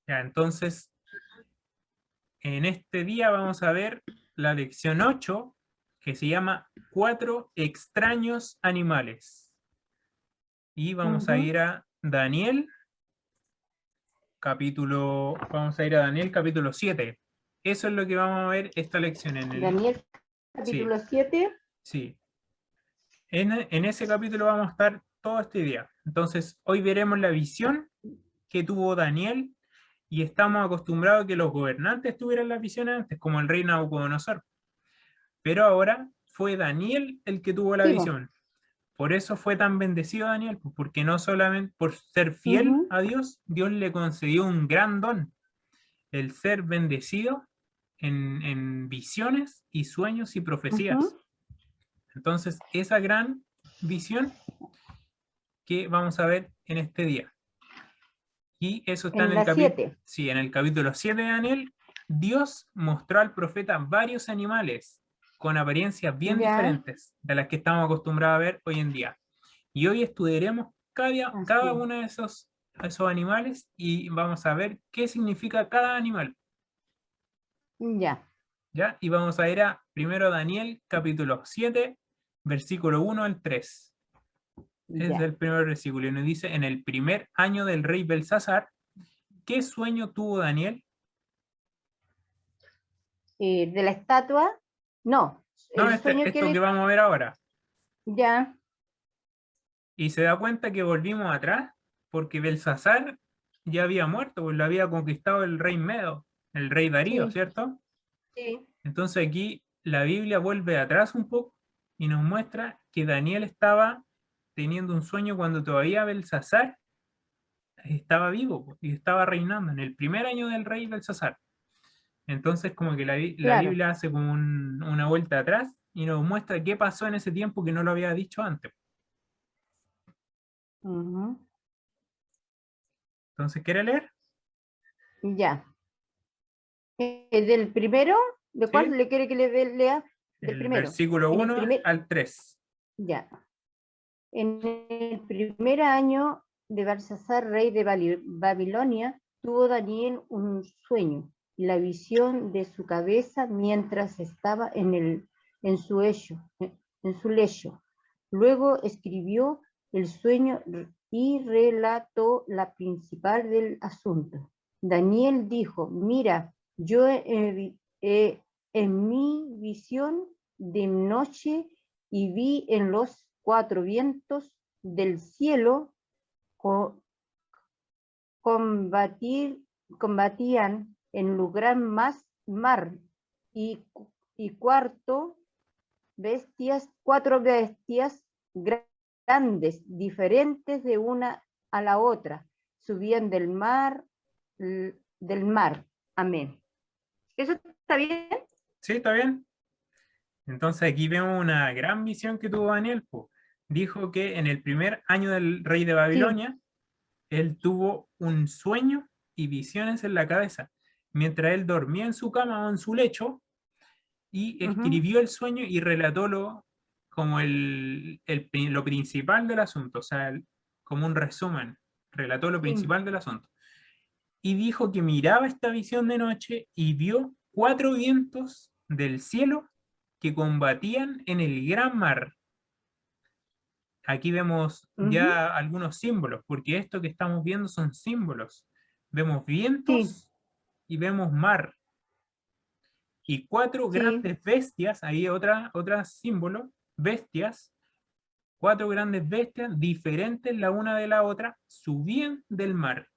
Ya, entonces, en este día vamos a ver la lección 8, que se llama Cuatro extraños animales. Y vamos a Ujú. ir a Daniel, vamos a ir a Daniel capítulo 7. Eso es lo que vamos a ver esta lección Daniel sí, capítulo 7. sí. En ese capítulo vamos a estar todo este día. Entonces, hoy veremos la visión que tuvo Daniel, y estamos acostumbrados a que los gobernantes tuvieran las visiones antes, como el rey Nabucodonosor. Pero ahora fue Daniel el que tuvo la Sí, po. visión. Por eso fue tan bendecido Daniel, pues, porque no solamente por ser fiel Ujú. a Dios, Dios le concedió un gran don, el ser bendecido en visiones y sueños y profecías. Ujú. Entonces, esa gran visión que vamos a ver en este día. Y eso está en En el la capítulo, 7. sí, en el capítulo 7 de Daniel. Dios mostró al profeta varios animales con apariencias bien Ya, diferentes de las que estamos acostumbrados a ver hoy en día. Y hoy estudiaremos cada así. uno de esos animales, y vamos a ver qué significa cada animal. Ya, ¿Ya? Y vamos a ir a primero Daniel capítulo 7, versículo 1 al 3. Es ya. el primer versículo y nos dice: en el primer año del rey Belsasar, ¿qué sueño tuvo Daniel? De la estatua, no, No, el sueño que esto que le... vamos a ver ahora. Ya, Y se da cuenta que volvimos atrás, porque Belsasar ya había muerto, pues lo había conquistado el rey Medo, el rey Darío, sí, ¿cierto? sí. Entonces aquí la Biblia vuelve atrás un poco y nos muestra que Daniel estaba teniendo un sueño cuando todavía Belsasar estaba vivo, pues, y estaba reinando en el primer año del rey Belsasar. Entonces como que la Claro. Biblia hace como una vuelta atrás y nos muestra qué pasó en ese tiempo que no lo había dicho antes. Ujú. Entonces, ¿quiere leer? Ya. Del primero, ¿de cuál ¿Sí? le quiere que lea? Del El primero. versículo En el 1 primer, al 3. ya. En el primer año de Belsasar, rey de Babilonia, tuvo Daniel un sueño y la visión de su cabeza mientras estaba en su lecho. Luego escribió el sueño y relató la principal del asunto. Daniel dijo: mira, yo en mi visión de noche y vi en los cuatro vientos del cielo combatir, combatían en lugar más mar y, y cuatro bestias grandes, diferentes de una a la otra, subían del mar. Amén. ¿Eso está bien? ¿Sí? ¿Está bien? Entonces aquí vemos una gran visión que tuvo Daniel, po. Dijo que en el primer año del rey de Sí. Babilonia, él tuvo un sueño y visiones en la cabeza, mientras él dormía en su cama o en su lecho, y Uh-huh. escribió el sueño y relató como lo principal del asunto, o sea, como un resumen, relató lo Sí. principal del asunto. Y dijo que miraba esta visión de noche y vio cuatro vientos del cielo que combatían en el gran mar. Aquí vemos Uh-huh. ya algunos símbolos, porque esto que estamos viendo son símbolos. Vemos Sí, vientos y vemos mar. Y cuatro sí. grandes bestias, ahí otra símbolo, bestias, cuatro grandes bestias diferentes la una de la otra, subían del mar.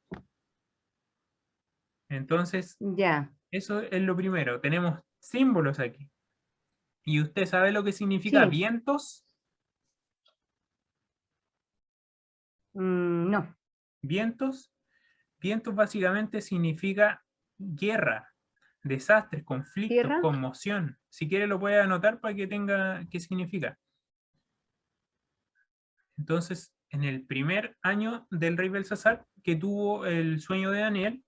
Entonces, Ya. eso es lo primero. Tenemos símbolos aquí. ¿Y usted sabe lo que significa Sí. vientos? No. Vientos. Vientos básicamente significa guerra, desastres, conflictos, Tierra. conmoción. Si quiere lo puede anotar para que tenga qué significa. Entonces, en el primer año del rey Belsasar, que tuvo el sueño de Daniel,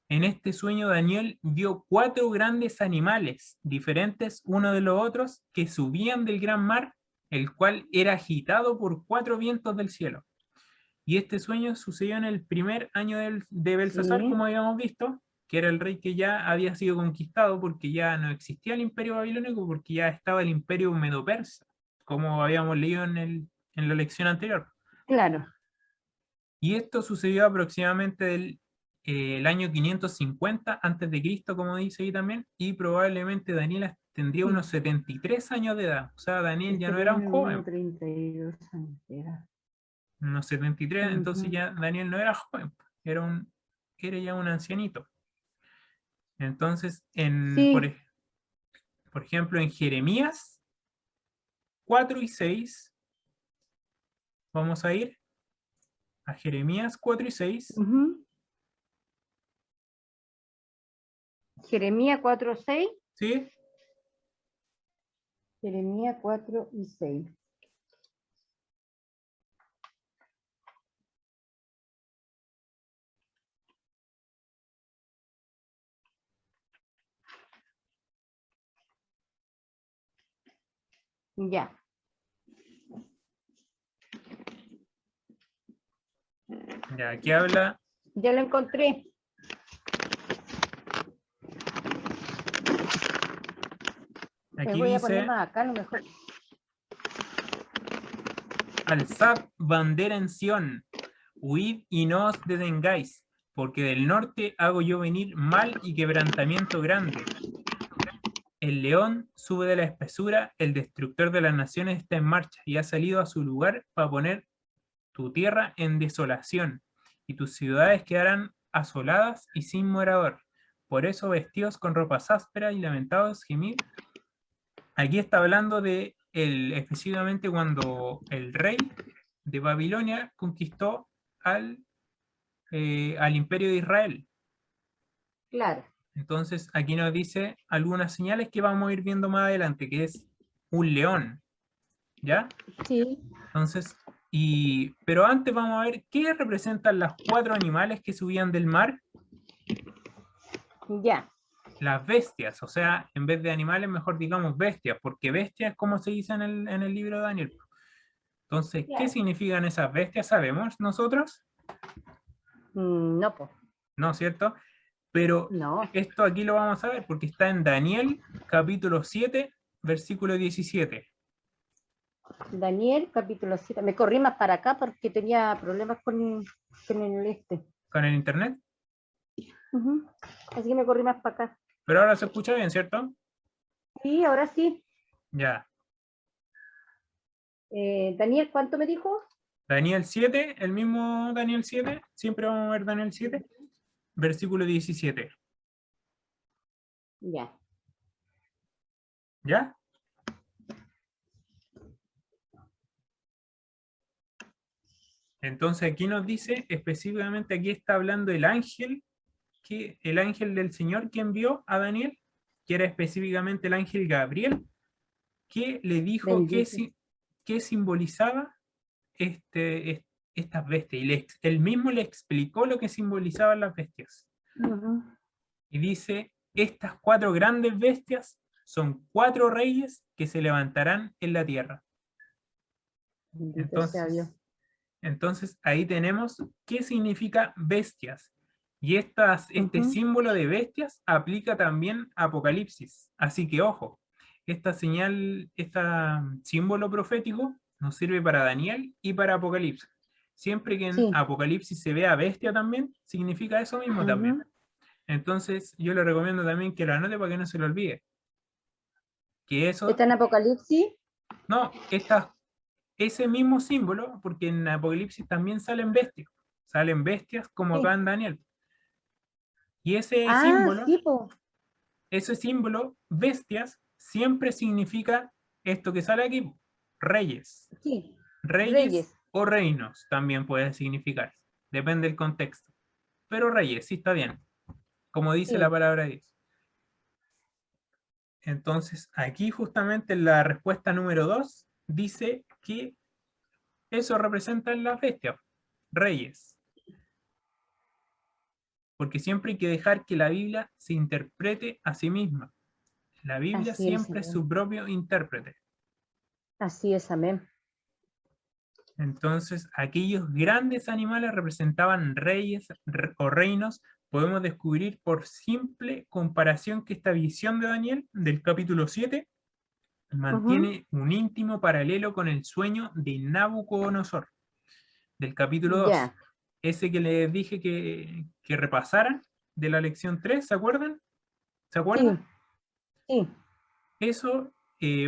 en este sueño Daniel vio cuatro grandes animales, diferentes uno de los otros, que subían del gran mar, el cual era agitado por cuatro vientos del cielo. Y este sueño sucedió en el primer año de Belsasar, Sí, como habíamos visto, que era el rey que ya había sido conquistado porque ya no existía el imperio babilónico, porque ya estaba el imperio medo-persa, como habíamos leído en la lección anterior. claro. Y esto sucedió aproximadamente el año 550 antes de Cristo, como dice ahí también, y probablemente Daniel tendría Sí. unos 73 años de edad. O sea, Daniel ya Este no era un reino joven, mío, 32 años de edad. unos 73, entonces Ujú. ya Daniel no era joven, era ya un ancianito. Entonces, Sí. por ejemplo, en Jeremías 4 y 6, vamos a ir a Jeremías 4 y 6, Ujú. Jeremías 4:6. ¿sí? Jeremías 4:6. Ya, Ya, aquí habla, ya lo encontré. Me aquí voy a poner dice, más acá, a lo mejor. alzad bandera en Sión, huid y no os detengáis, porque del norte hago yo venir mal y quebrantamiento grande. El león sube de la espesura, el destructor de las naciones está en marcha y ha salido a su lugar para poner tu tierra en desolación, y tus ciudades quedarán asoladas y sin morador. Por eso vestidos con ropas ásperas y lamentados gemid. Aquí está hablando de específicamente cuando el rey de Babilonia conquistó al imperio de Israel. Claro. Entonces aquí nos dice algunas señales que vamos a ir viendo más adelante, que es un león, ¿ya? Sí, Entonces, pero antes vamos a ver qué representan los cuatro animales que subían del mar, ya. las bestias, o sea, en vez de animales, mejor digamos bestias, porque bestias es como se dice en el libro de Daniel. Entonces, ¿qué Claro. significan esas bestias? ¿Sabemos nosotros? No, pues. ¿No, cierto? Pero No. esto aquí lo vamos a ver porque está en Daniel capítulo 7, versículo 17. Daniel, capítulo 7. Me corrí más para acá porque tenía problemas con el este. Con el internet, Ujú. Así que me corrí más para acá. pero ahora se escucha bien, ¿cierto? Sí, ahora sí. Ya. Daniel, ¿cuánto me dijo? Daniel 7, el mismo Daniel 7, siempre vamos a ver Daniel 7, versículo 17. Ya. ¿Ya? Entonces aquí nos dice, específicamente aquí está hablando el ángel del Señor que envió a Daniel, que era específicamente el ángel Gabriel, que le dijo Bendito. qué simbolizaba estas bestias. Y él mismo le explicó lo que simbolizaban las bestias. Ujú. Y dice, estas cuatro grandes bestias son cuatro reyes que se levantarán en la tierra. Bendito sea Dios. Entonces ahí tenemos qué significa bestias. Y este Ujú. símbolo de bestias aplica también a Apocalipsis. Así que ojo, esta señal, este símbolo profético nos sirve para Daniel y para Apocalipsis. Siempre que en Sí. Apocalipsis se vea bestia también, significa eso mismo también. Ujú. Entonces yo le recomiendo también que lo anote para que no se lo olvide. Que eso, Está en Apocalipsis. no, ese mismo símbolo, porque en Apocalipsis también salen bestias como acá Sí. en Daniel. Y Ah, sí, po. ese símbolo, bestias, siempre significa esto que sale aquí, reyes. Sí. Reyes Reyes. o reinos también puede significar, depende del contexto. Pero reyes, sí está bien, como dice la Sí. palabra de Dios. Entonces, aquí justamente la respuesta número 2 dice que eso representa las bestias, reyes. Porque siempre hay que dejar que la Biblia se interprete a sí misma. La Biblia Así es, siempre es amén. su propio intérprete. Así es, amén. Entonces, aquellos grandes animales representaban reyes o reinos. Podemos descubrir por simple comparación que esta visión de Daniel del capítulo 7 Ujú. mantiene un íntimo paralelo con el sueño de Nabucodonosor del capítulo 2. Ya, Ese que les dije que repasaran de la lección 3, ¿se acuerdan? ¿Se sí, acuerdan? sí, Eso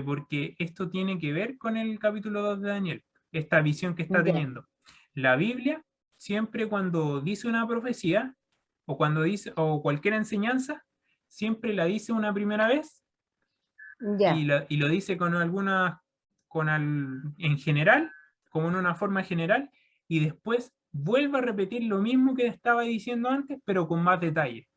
porque esto tiene que ver con el capítulo 2 de Daniel, esta visión que está ya, teniendo. La Biblia, siempre cuando dice una profecía, o cuando dice, o cualquier enseñanza, siempre la dice una primera vez ya, y lo dice con alguna, en general, como en una forma general, y después vuelve a repetir lo mismo que estaba diciendo antes, pero con más detalle.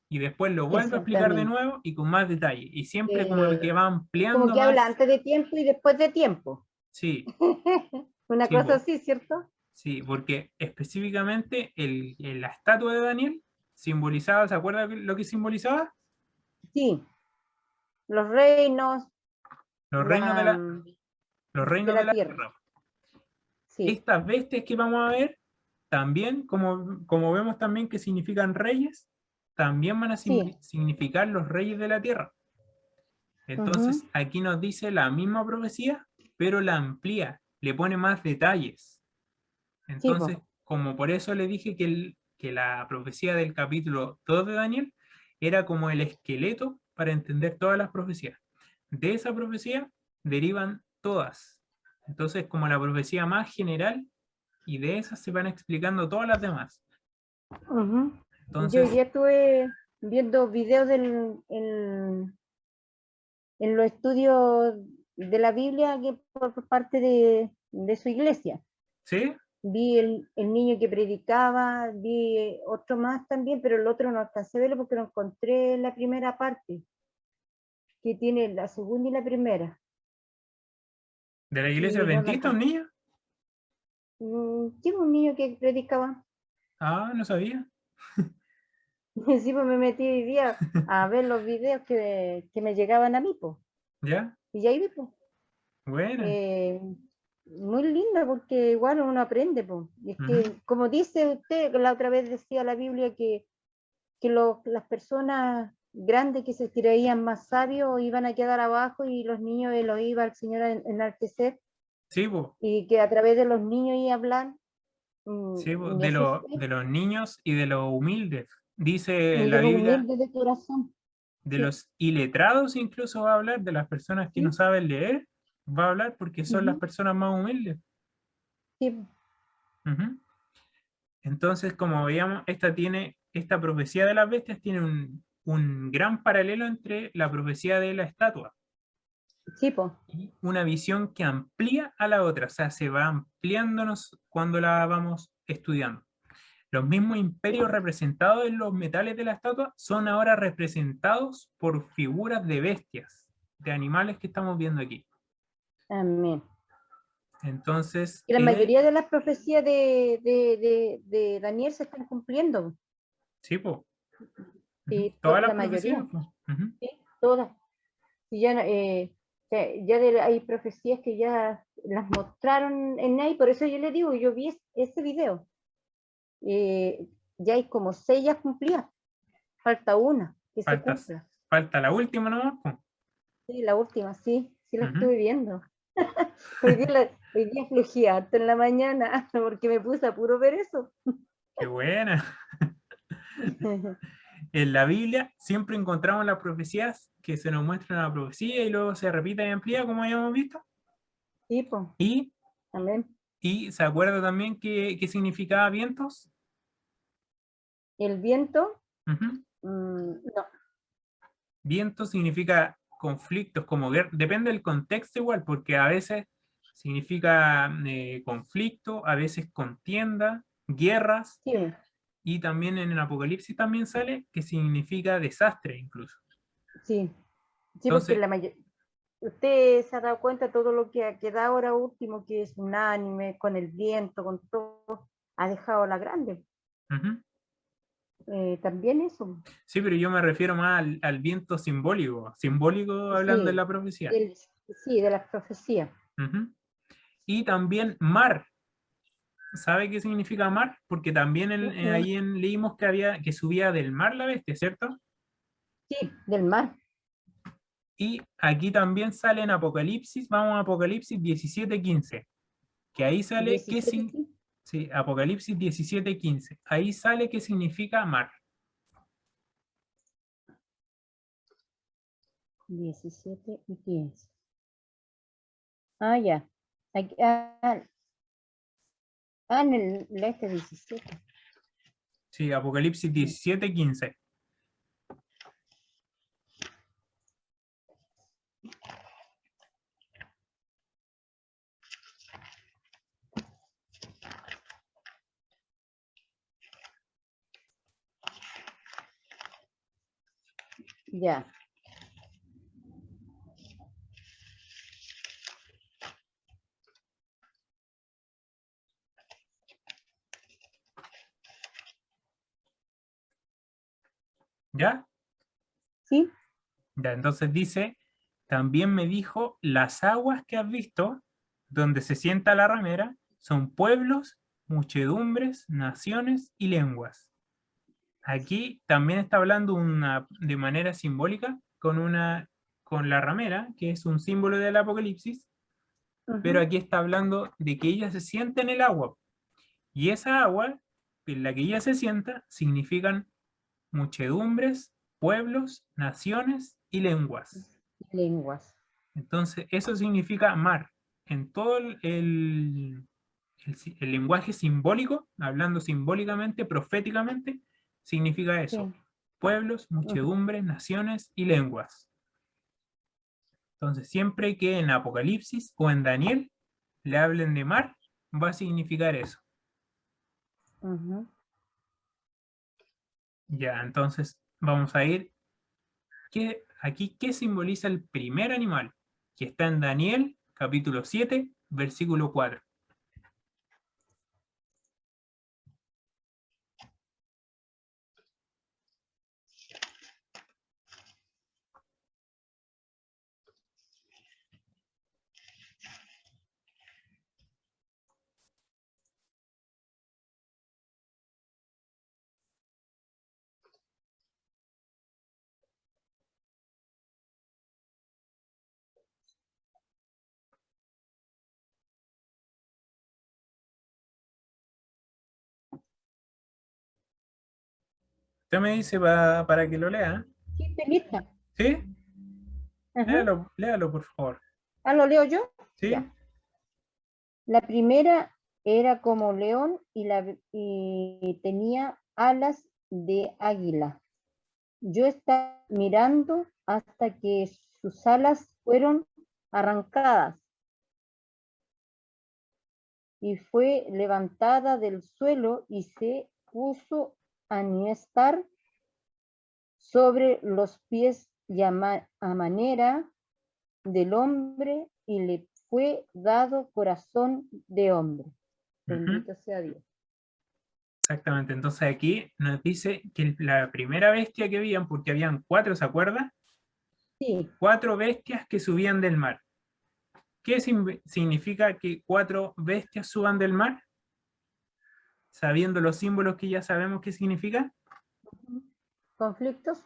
Y después lo vuelve a explicar de exactamente. nuevo y con más detalle. Y siempre como que Eh, va Como ampliando que habla más. antes de tiempo y después de tiempo. Sí, Una sí, cosa po, así, ¿cierto? sí, porque específicamente la estatua de Daniel simbolizaba, ¿se acuerda lo que simbolizaba? Sí, los reinos Los reinos la, los de reinos de la la tierra. tierra. Sí, Estas bestias que vamos a ver, también, como vemos también que significan reyes, también van a sí. significar los reyes de la tierra. Ujú. Entonces, aquí nos dice la misma profecía, pero la amplía, le pone más detalles. Sí, Entonces, po. como por eso le dije que la profecía del capítulo 2 de Daniel era como el esqueleto para entender todas las profecías. De esa profecía derivan todas. Entonces, como la profecía más general, y de esas se van explicando todas las demás. Ujú. Yo Entonces, ya estuve viendo videos en los estudios de la Biblia que por parte de su iglesia. ¿sí? Vi el niño que predicaba, vi otro más también, pero el otro no alcancé a verlo porque lo encontré en la primera parte, que tiene la segunda y la primera. ¿De la iglesia Y no lo adventista un alcancé. niño? Tiene un niño que predicaba. Ah, no sabía. Sí, pues me metí hoy día a ver los videos que me llegaban a mí, pues. ¿Ya? Y ahí vi, pues. Bueno. Muy linda porque igual uno aprende, pues. Y es Ujú. que, como dice usted, la otra vez decía la Biblia que las personas grandes que se creían más sabios iban a quedar abajo y los niños los iba el Señor a enaltecer Sí, po. y que a través de los niños iba a hablar. Sí, po, Y así fue. de los niños y de los humildes. Dice Y la de los Biblia, humildes de corazón. de Sí. los iletrados incluso va a hablar, de las personas que no Sí. saben leer, va a hablar porque son las Ujú. personas más humildes. Sí. Ujú. Entonces, como veíamos, esta profecía de las bestias tiene un gran paralelo entre la profecía de la estatua Sí, po. y una visión que amplía a la otra, o sea, se va ampliándonos cuando la vamos estudiando. Los mismos imperios representados en los metales de la estatua son ahora representados por figuras de bestias, de animales que estamos viendo aquí. Amén. Entonces, Y la mayoría de las profecías de Daniel se están cumpliendo. sí, po, ujú, Sí, todas las la profecías, mayoría. po, ujú, Sí, todas. Y ya, hay profecías que ya las mostraron en ahí, por eso yo le digo, yo vi ese video. Eh, ya hay como 6 ya cumplidas, falta una que se falta, cumpla. falta la última nomás, po, Sí, la última, sí, sí la ujú, estuve viendo. Hoy día flojé harto en la mañana porque me puse a puro ver eso. qué buena. En la Biblia siempre encontramos las profecías que se nos muestran en la profecía y luego se repite y amplía, como habíamos visto. Sí, pues, Y, amén. y se acuerda también qué significaba vientos. El viento, Ujú. no, Viento significa conflictos, como guerra, depende del contexto igual, porque a veces significa conflicto, a veces contienda, guerras, sí, y también en el Apocalipsis también sale que significa desastre incluso. sí, sí, porque Entonces, la mayoría, usted se ha dado cuenta todo lo que ha quedado ahora último, que es un anime, con el viento, con todo, ha dejado la grande. ujú. También eso, Sí, pero yo me refiero más al viento simbólico, simbólico hablando de sí, la profecía. del, sí, de las profecías. Ujú. Y también mar. sabe qué significa mar? Porque también ahí leímos que subía del mar la bestia, ¿cierto? Sí, del mar. Y aquí también sale en Apocalipsis, vamos a Apocalipsis 17:15, que ahí sale 17, sí. sí, Apocalipsis 17:15, ahí sale qué significa mar. 17 y 15. Ah, ya. Aquí, en el 17. Sí, Apocalipsis 17:15. Ya. ¿Ya? ¿Sí? Ya, entonces dice, también me dijo, las aguas que has visto, donde se sienta la ramera, son pueblos, muchedumbres, naciones y lenguas. Aquí también está hablando de manera simbólica con la ramera, que es un símbolo del Apocalipsis, pero Ujú. aquí está hablando de que ella se sienta en el agua. Y esa agua en la que ella se sienta significan muchedumbres, pueblos, naciones y lenguas. Lenguas. Entonces, eso significa mar. En todo el lenguaje simbólico, hablando simbólicamente, proféticamente, significa eso. Sí. Pueblos, Ujú. muchedumbres, naciones y lenguas. Entonces, siempre que en Apocalipsis o en Daniel le hablen de mar, va a significar eso. Ujú. Ya, entonces vamos a ir. Aquí, ¿qué simboliza el primer animal? Que está en Daniel, capítulo 7, versículo 4. Usted me dice para que lo lea. Sí, estoy lista. ¿Sí? Ajá. Léalo, léalo, por favor. Ah, ¿lo leo yo? ¿Sí? Ya. La primera era como león y tenía alas de águila. Yo estaba mirando hasta que sus alas fueron arrancadas y fue levantada del suelo y se puso a niestar sobre los pies y a manera del hombre y le fue dado corazón de hombre. Ujú, Bendito sea Dios. exactamente. Entonces aquí nos dice que la primera bestia que habían, porque habían cuatro, ¿se acuerda? Sí. Cuatro bestias que subían del mar. ¿Qué significa que cuatro bestias suban del mar? Sabiendo los símbolos que ya sabemos qué significa. Conflictos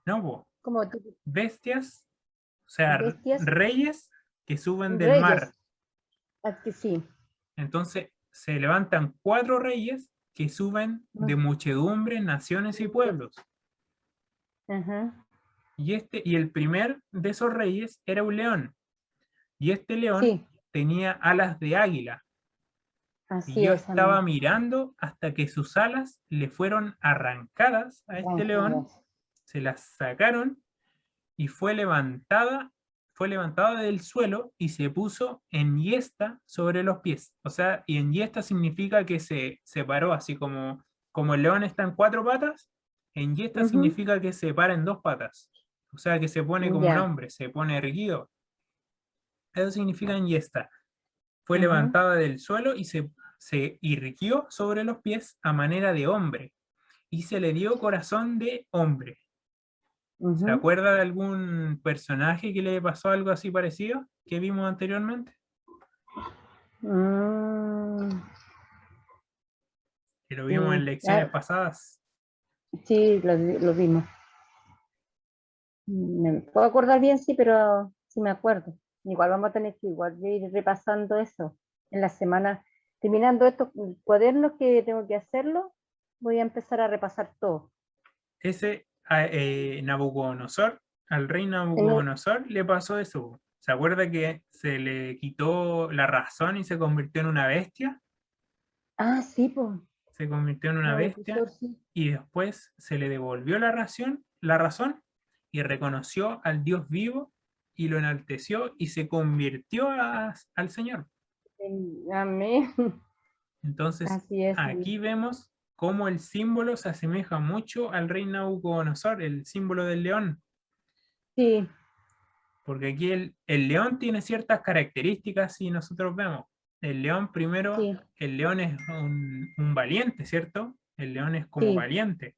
No, po. como Bestias, o sea, bestias, reyes que suben del reyes. mar. Aquí sí. Entonces se levantan cuatro reyes que suben de muchedumbre, naciones y pueblos. Ajá. Y el primer de esos reyes era un león. Y este león Sí, tenía alas de águila. Y así yo es, estaba amén. mirando hasta que sus alas le fueron arrancadas a este león, Arrancadas. se las sacaron y fue levantada del suelo y se puso en yesta sobre los pies. O sea, y en yesta significa que se paró, así como el león está en cuatro patas, en yesta Ujú. significa que se para en dos patas. O sea, que se pone como un Ya. hombre, se pone erguido. Eso significa en yesta. Fue Ujú. levantada del suelo y se irguió sobre los pies a manera de hombre. Y se le dio corazón de hombre. ¿Se Ujú. acuerda de algún personaje que le pasó algo así parecido que vimos anteriormente? Mm. que lo vimos en lecciones pasadas. Sí, lo vimos. Me puedo acordar bien, sí, pero sí me acuerdo. Igual vamos a tener que igual ir repasando eso en la semana. Terminando estos cuadernos que tengo que hacerlo, voy a empezar a repasar todo. Ese Nabucodonosor, al rey En el- Nabucodonosor le pasó eso. ¿Se acuerda que se le quitó la razón y se convirtió en una bestia? sí, pues. Se convirtió en una bestia Sí. y después se le devolvió la razón y reconoció al Dios vivo y lo enalteció y se convirtió al Señor. Amén. Entonces, Así es. aquí vemos cómo el símbolo se asemeja mucho al rey Nabucodonosor, el símbolo del león. Sí, Porque aquí el león tiene ciertas características y nosotros vemos. El león primero, sí, el león es un valiente, ¿cierto? El león es como sí. valiente.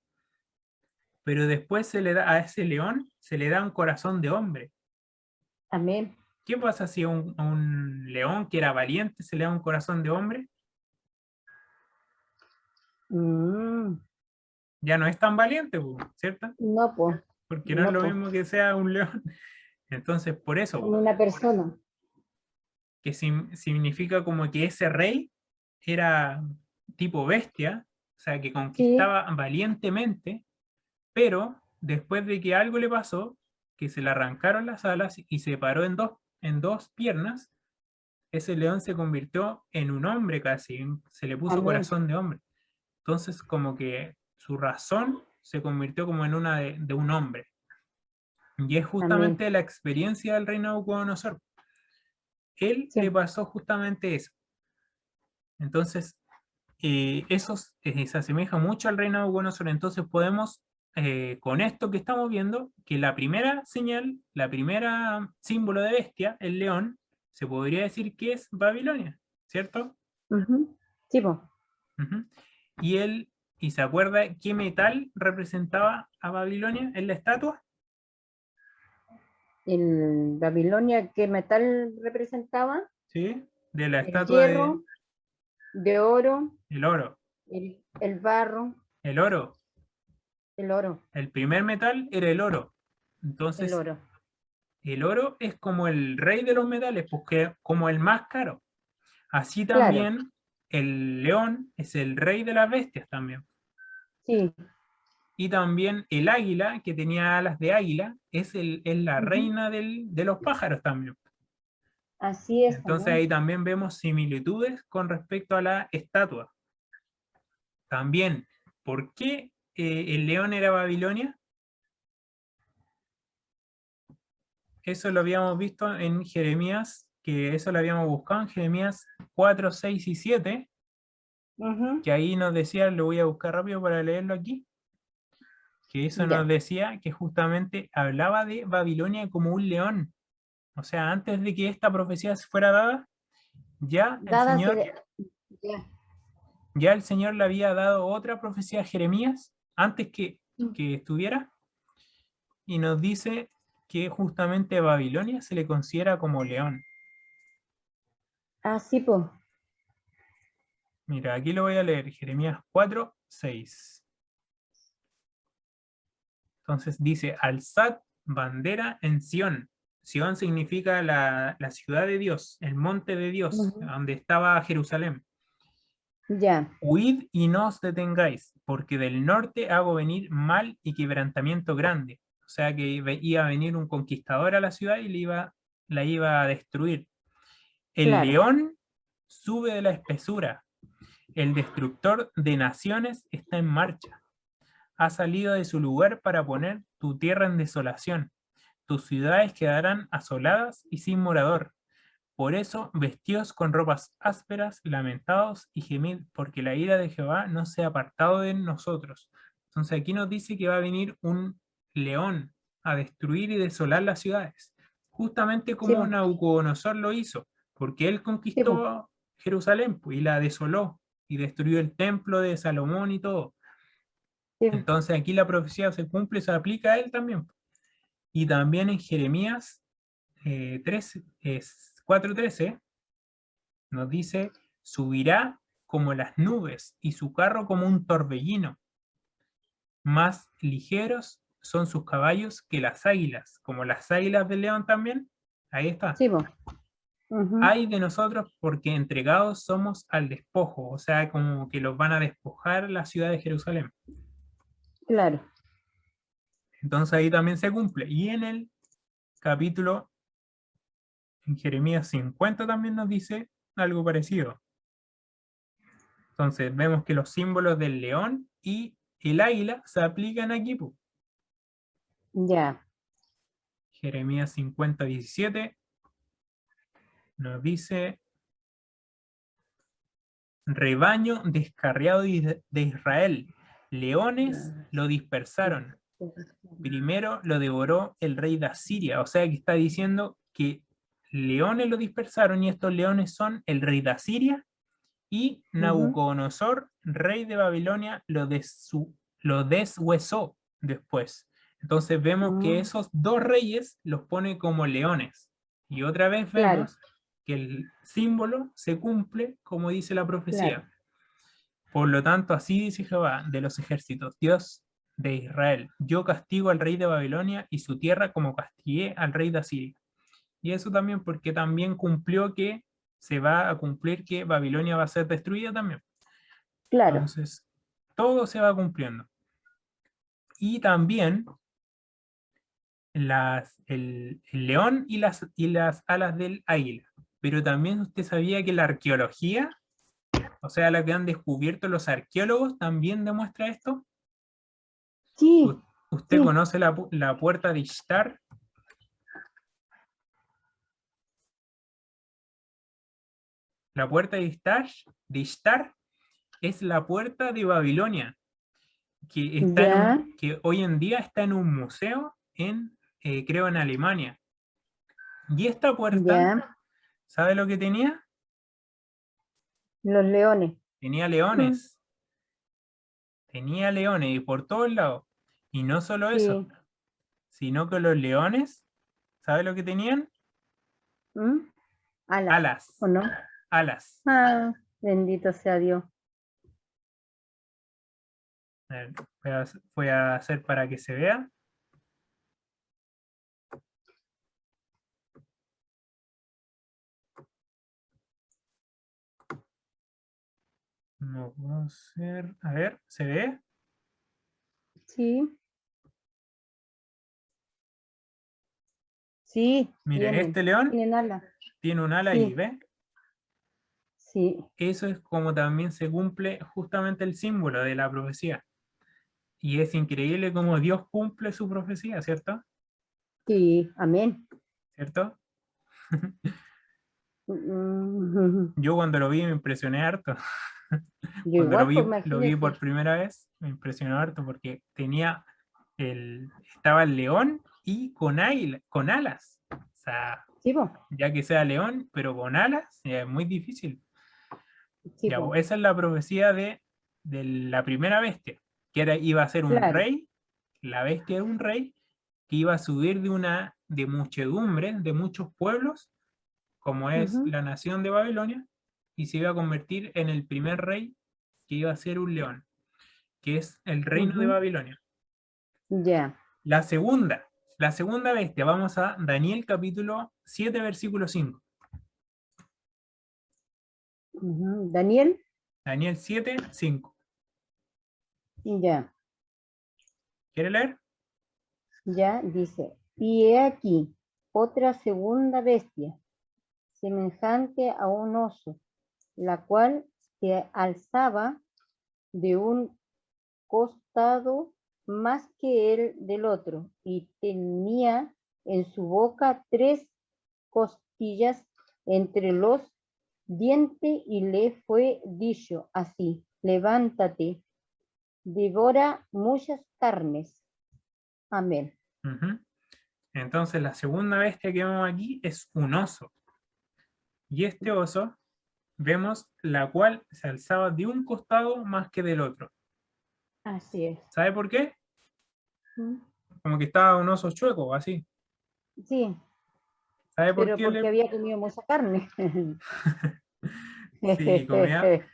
Pero después se le da a ese león, se le da un corazón de hombre. Amén. ¿Qué pasa si a un león que era valiente se le da un corazón de hombre? Mm, Ya no es tan valiente, po, ¿cierto? no, pues. Porque no es No, lo pues. mismo que sea un león. Entonces, por eso, Como una persona. que significa como que ese rey era tipo bestia, o sea, que Sí, conquistaba valientemente, pero después de que algo le pasó, que se le arrancaron las alas y se paró en dos piernas, ese león se convirtió en un hombre casi, se le puso amén. corazón de hombre. Entonces, como que su razón se convirtió como en una de un hombre. Y es Amén. justamente la experiencia del rey Nabucodonosor. Él Sí, le pasó justamente eso. Entonces, eso se asemeja mucho al reino de Nabucodonosor. Entonces podemos, con esto que estamos viendo, que la primera señal, la primera símbolo de bestia, el león, se podría decir que es Babilonia, ¿cierto? ujú, sí, pues. Ujú. Y él, ¿y se acuerda qué metal representaba a Babilonia en la estatua? En Babilonia, ¿qué metal representaba? ¿Sí? De la El estatua de hierro, de oro, el oro. el barro, El oro. el oro, El primer metal era el oro. el Entonces, oro. el oro es como el rey de los metales, porque como el más caro. Así Claro, también el león es el rey de las bestias también. sí. Y también el águila, que tenía alas de águila, es la Ujú. reina de los pájaros también. Así es Entonces ahí también. también vemos similitudes con respecto a la estatua. También, ¿por qué el león era Babilonia? Eso lo habíamos visto en Jeremías, que eso lo habíamos buscado en Jeremías 4, 6 y 7, Ujú. que ahí nos decía, lo voy a buscar rápido para leerlo aquí, que eso nos Ya. decía que justamente hablaba de Babilonia como un león. O sea, antes de que esta profecía se fuera dada, ya el Dadas Señor, de... Ya. ya el Señor le había dado otra profecía a Jeremías antes que estuviera, y nos dice que justamente Babilonia se le considera como león. Sí, pues. Mira, aquí lo voy a leer, Jeremías 4, 6. Entonces dice, alzad bandera en Sión. Sión significa la ciudad de Dios, el monte de Dios, Ujú. donde estaba Jerusalén. Ya. Huid y no os detengáis, porque del norte hago venir mal y quebrantamiento grande. O sea que iba a venir un conquistador a la ciudad y la iba a destruir. El Claro. león sube de la espesura, el destructor de naciones está en marcha. Ha salido de su lugar para poner tu tierra en desolación. Tus ciudades quedarán asoladas y sin morador. Por eso, vestíos con ropas ásperas, lamentados y gemid, porque la ira de Jehová no se ha apartado de nosotros. Entonces aquí nos dice que va a venir un león a destruir y desolar las ciudades, justamente Sí, como pues. Nabucodonosor lo hizo, porque él Sí, pues. conquistó Jerusalén pues, y la desoló y destruyó el templo de Salomón y todo. Sí, pues. Entonces aquí la profecía se cumple, se aplica a él también. Y también en Jeremías 4:13 nos dice, subirá como las nubes y su carro como un torbellino. Más ligeros son sus caballos que las águilas, como las águilas del león también. Ahí está. Sí, po. Ujú. Ay de nosotros porque entregados somos al despojo, o sea, como que los van a despojar la ciudad de Jerusalén. Claro. Entonces ahí también se cumple. Y en el capítulo, en Jeremías 50 también nos dice algo parecido. Entonces vemos que los símbolos del león y el águila se aplican aquí, po. Ya. Jeremías 50, 17 nos dice: rebaño descarriado de Israel, leones lo dispersaron. Primero lo devoró el rey de Asiria. O sea que está diciendo que leones lo dispersaron y estos leones son el rey de Asiria y Ujú. Nabucodonosor, rey de Babilonia, lo deshuesó después. Entonces vemos que Mm, esos dos reyes los pone como leones. Y otra vez claro, vemos que el símbolo se cumple como dice la claro. profecía. Por lo tanto, así dice Jehová de los ejércitos, Dios de Israel: yo castigo al rey de Babilonia y su tierra como castigué al rey de Asiria. Y eso también porque también cumplió que se va a cumplir que Babilonia va a ser destruida también. Claro. Entonces, todo se va cumpliendo. Y también el león y las alas del águila. Pero también usted sabía que la arqueología, o sea, la que han descubierto los arqueólogos, también demuestra esto. Sí, ¿Usted sí. conoce la puerta de Ishtar? La puerta de Ishtar es la puerta de Babilonia, que está Ya, que hoy en día está en un museo creo en Alemania. Y esta puerta, ya. ¿sabe lo que tenía? Los leones. Tenía Mm, leones. Tenía leones y por todos lados. Y no solo eso, sí. sino que los leones, ¿sabe lo que tenían? Mm, alas, ¿o Alas. no? Alas. Ah, bendito sea Dios. A ver, voy a hacer para que se vea. No puedo hacer. A ver, ¿se ve? Sí, sí, Mire, tienen. este león Tienen alas. tiene un ala ahí, Sí, ¿ve? sí, Eso es como también se cumple justamente el símbolo de la profecía. Y es increíble cómo Dios cumple su profecía, ¿cierto? sí. Amén. ¿Cierto? Mm, Yo cuando lo vi me impresioné harto. yo Cuando igual, pues lo vi imagínese. por primera vez, me impresionó harto porque estaba el león y con águila, con alas. O sea, Sí, pues. ya que sea león, pero con alas, ya es muy difícil. Sí, Ya, pues. pues, esa es la profecía de la primera bestia, que iba a ser un Claro. rey, la bestia era un rey, que iba a subir de muchedumbre, de muchos pueblos, como es Ujú. la nación de Babilonia, y se iba a convertir en el primer rey que iba a ser un león, que es el reino de Ujú. Babilonia. Ya. La segunda, la segunda bestia, vamos a Daniel capítulo 7, versículo 5. Ujú. Daniel, Daniel 7, 5. ya, ¿Quiere leer? ya dice, y he aquí otra segunda bestia, semejante a un oso, la cual se alzaba de un costado más que el del otro, y tenía en su boca tres costillas entre los dientes, y le fue dicho así: levántate, devora muchas carnes. Amén. Ujú. Entonces, la segunda bestia que vemos aquí es un oso. Y este oso, vemos la cual se alzaba de un costado más que del otro. Así es. ¿Sabe por qué? ¿Mm? Como que estaba un oso chueco, así. Sí, ¿Sabe por pero qué porque había comido mucha carne. Sí, comía.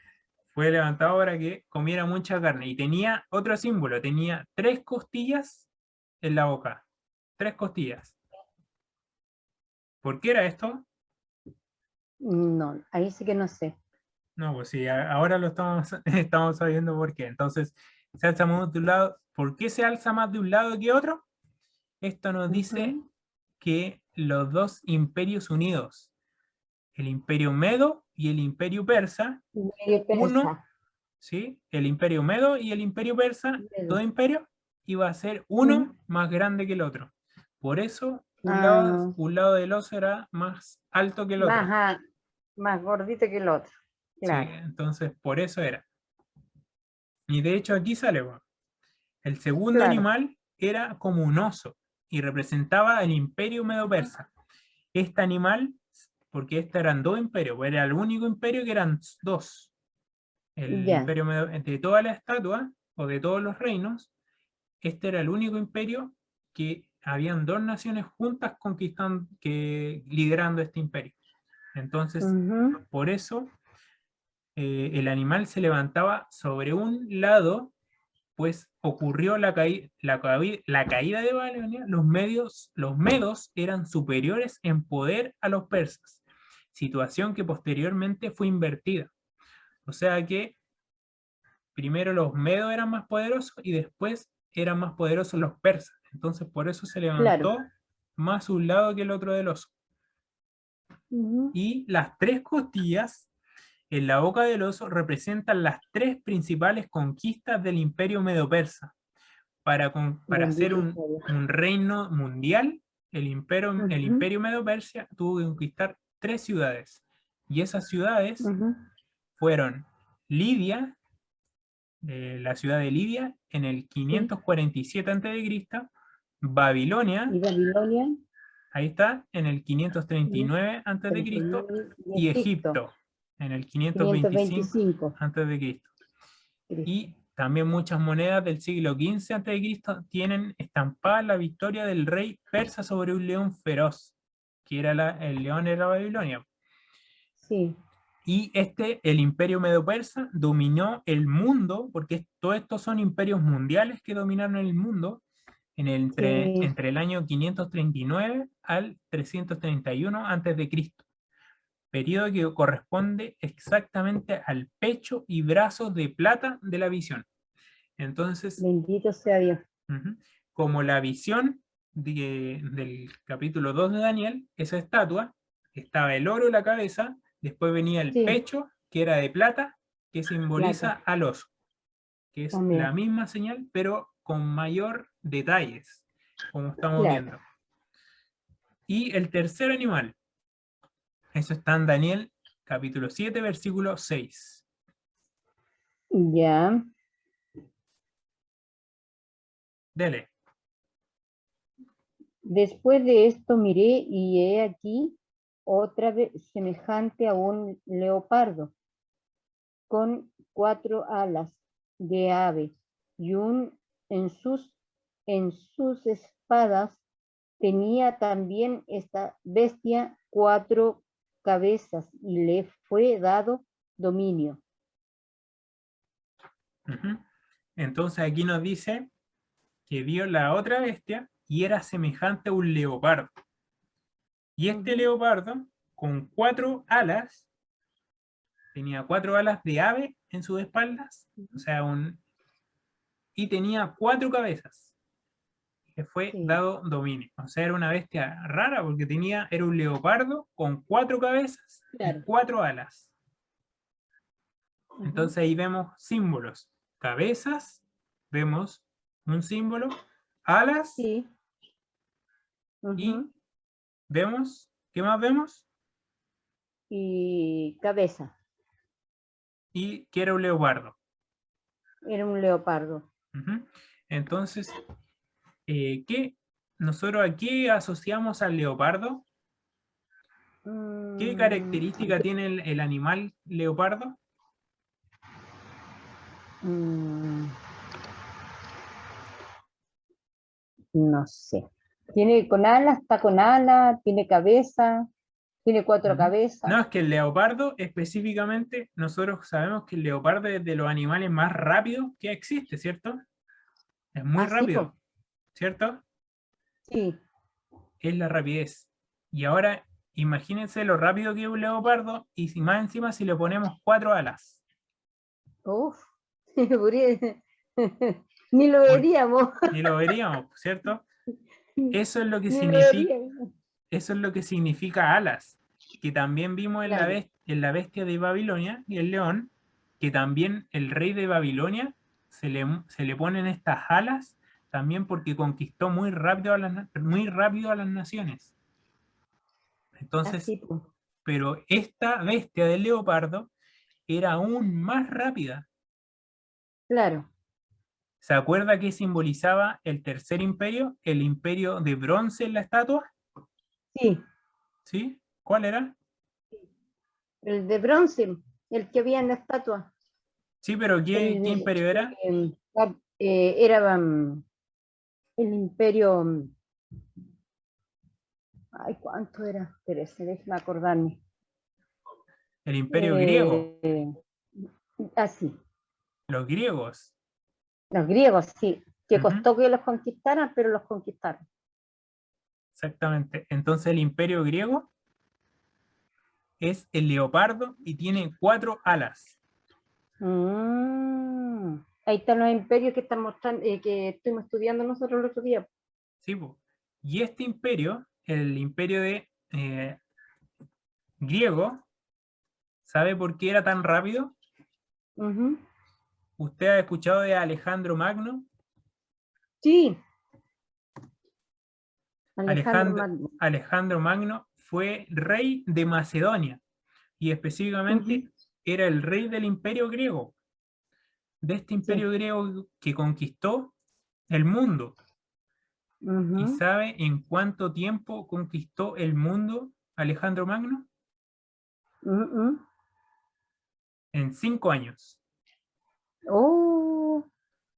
Fue levantado para que comiera mucha carne. Y tenía otro símbolo, tenía 3 costillas en la boca. 3 costillas. ¿Por qué era esto? No, ahí sí que no sé. No, pues sí, ahora lo estamos, estamos sabiendo por qué. Entonces, se alza más de un lado. ¿Por qué se alza más de un lado que otro? Esto nos dice Ujú. que los dos imperios unidos, el imperio Medo y el imperio Persa, Y medio uno, persa. ¿sí? El imperio Medo y el imperio Persa, todo Medio. imperio, iba a ser Ujú. uno más grande que el otro. Por eso, Ah, un lado del oso era más alto que el más, otro. más gordito que el otro. ¿Sí? Claro. Entonces, por eso era. Y de hecho aquí sale, bueno, el segundo Claro. animal era como un oso y representaba el imperio medo-persa. Este animal, porque estos eran dos imperios, pues era el único imperio que eran dos. El Ya. imperio medo, de toda la estatua o de todos los reinos, este era el único imperio que habían dos naciones juntas conquistando, que, liderando este imperio. Entonces, Ujú. por eso el animal se levantaba sobre un lado, pues ocurrió la caída de Babilonia, los medos eran superiores en poder a los persas, situación que posteriormente fue invertida. O sea que primero los medos eran más poderosos y después eran más poderosos los persas. Entonces por eso se Claro. levantó más un lado que el otro del oso. Ujú. Y las 3 costillas en la boca del oso representan las 3 principales conquistas del imperio medo-persa. Para hacer Bendito sea Dios. un reino mundial, el Ujú. imperio Medo-Persia tuvo que conquistar 3 ciudades. Y esas ciudades Ujú. fueron Lidia, la ciudad de Lidia, en el Sí. 547 a.C., Babilonia, Y Babilonia, ahí está, en el y 539 a.C., 39, y y Egipto, Egipto, en el 525 525. a.C. Cristo. Y también muchas monedas del siglo XV a.C. tienen estampada la victoria del rey persa sobre un león feroz, que era el león era Babilonia. Sí, Y el imperio medo-persa dominó el mundo, porque todos estos son imperios mundiales que dominaron el mundo sí. entre el año 539 al 331 a.C., periodo que corresponde exactamente al pecho y brazos de plata de la visión. Entonces, Bendito sea Dios. ujú, como la visión del capítulo 2 de Daniel, esa estatua, estaba el oro en la cabeza, después venía el Sí, pecho, que era de plata, que simboliza plata al oso, que es la también. misma señal, pero con mayor detalles, como estamos Claro. viendo. Y el tercer animal, eso está en Daniel capítulo 7, versículo 6. Ya. Dele. Después de esto miré y he aquí otra vez semejante a un leopardo con 4 alas de ave y en sus espadas tenía también esta bestia 4 cabezas y le fue dado dominio. Ujú. Entonces aquí nos dice que vio la otra bestia y era semejante a un leopardo. Y este Ujú. leopardo, con 4 alas, tenía 4 alas de ave en sus espaldas, o sea, y tenía 4 cabezas. Le fue Sí, dado dominio. O sea, era una bestia rara porque era un leopardo con 4 cabezas y claro. 4 alas. Ujú. Entonces ahí vemos símbolos. Cabezas, vemos un símbolo, alas Sí. y Ujú. vemos, ¿qué más vemos? Y cabeza. Y que era un leopardo. Era un leopardo. Ujú. Entonces, ¿qué nosotros aquí asociamos al leopardo? ¿Qué Mm, característica tiene el animal leopardo? mm, no sé. Tiene con alas, está con alas, tiene cabeza. Tiene cuatro Ujú. cabezas. No, es que el leopardo específicamente, nosotros sabemos que el leopardo es de los animales más rápidos que existe, ¿cierto? Es muy Así, rápido, pues. ¿cierto? Sí. Es la rapidez. Y ahora imagínense lo rápido que es un leopardo y si más encima si le ponemos cuatro alas. Uf. Ni lo Uy, veríamos. ni lo veríamos, ¿cierto? Eso es lo que Ni lo significa, veríamos. eso es lo que significa alas, que también vimos en Claro. en la bestia de Babilonia y el león, que también el rey de Babilonia se le ponen estas alas también porque conquistó muy rápido a las naciones. Entonces, Así, pues. pero esta bestia del leopardo era aún más rápida. Claro. ¿Se acuerda que simbolizaba el tercer imperio? El imperio de bronce en la estatua, Sí. ¿sí? ¿Cuál era? El de bronce, el que había en la estatua. Sí, pero ¿qué El, imperio era? era el imperio. Ay, ¿cuánto era? Espérese, déjeme acordarme. El imperio griego, Así, los griegos. los griegos, sí, que Ujú, costó que los conquistaran, pero los conquistaron. exactamente. Entonces el imperio griego es el leopardo y tiene cuatro alas. Ahí están los imperios que están mostrando, que estuvimos estudiando nosotros el otro día. ¿Sí, po? Y este imperio, el imperio de griego, ¿sabe por qué era tan rápido? Ujú. ¿Usted ha escuchado de Alejandro Magno? Sí, Alejandro Alejandro, Magno. Alejandro Magno fue rey de Macedonia y Ujú, específicamente era el rey del imperio griego, de este sí. imperio griego que conquistó el mundo. ¿Y Ujú, sabe en cuánto tiempo conquistó el mundo Alejandro Magno? ujú. En 5 años. Oh,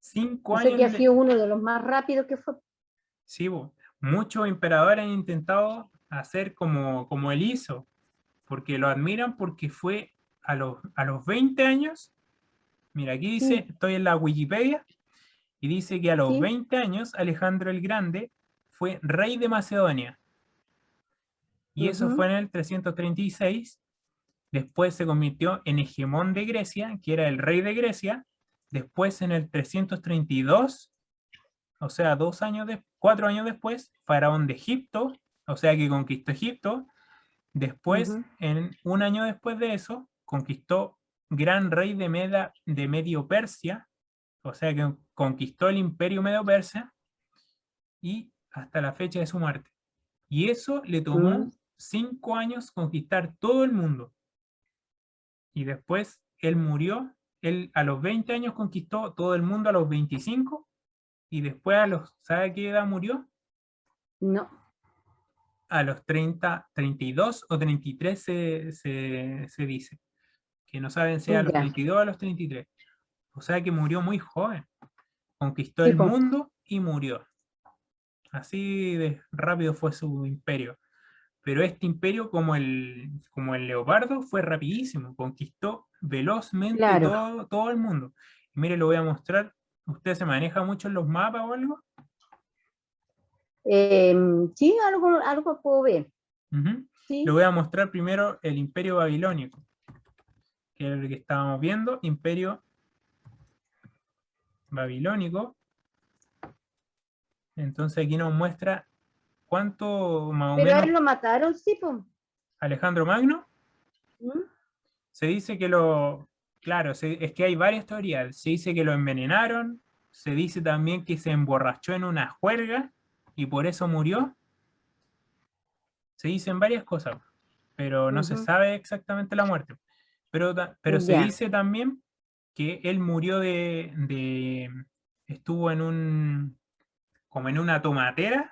Cinco o sea años, que ha sido uno de los más rápidos que fue. sí, bo. Muchos emperadores han intentado hacer como él hizo, porque lo admiran porque fue a los 20 años. Mira, aquí dice, Sí, estoy en la Wikipedia, y dice que a los sí. 20 años Alejandro el Grande fue rey de Macedonia, y eso fue Ujú, en el 336. Después se convirtió en hegemón de Grecia, que era el rey de Grecia. Después en el 332, o sea, 4 años después, faraón de Egipto, o sea que conquistó Egipto. Después, ujú, en un año después de eso, conquistó gran rey de Medio Persia, o sea que conquistó el imperio Medio Persa y hasta la fecha de su muerte. Y eso le mm, tomó 5 años conquistar todo el mundo. Y después él murió, él a los 20 años conquistó todo el mundo a los 25 y después ¿sabe a qué edad murió? no, A los 32 o 33 se dice, que no saben si a los ya. 32 o a los 33. O sea que murió muy joven, conquistó Sí, el po. mundo y murió. Así de rápido fue su imperio. Pero este imperio, como el leopardo, fue rapidísimo, conquistó velozmente Claro. todo el mundo. Y mire, lo voy a mostrar. ¿Usted se maneja mucho en los mapas o algo? Sí, algo puedo ver. Ujú. Le Sí. voy a mostrar primero el imperio babilónico, que es el que estábamos viendo, imperio babilónico. Entonces aquí nos muestra cuánto más o Pero a él menos lo mataron, sí, po. Alejandro Magno. ¿Mm? Se dice que claro, es que hay varias teorías. Se dice que lo envenenaron, se dice también que se emborrachó en una juerga y por eso murió. Se dicen varias cosas, pero no se Ujú. sabe exactamente la muerte. Pero se Ya, dice también que él murió estuvo como en una tomatera.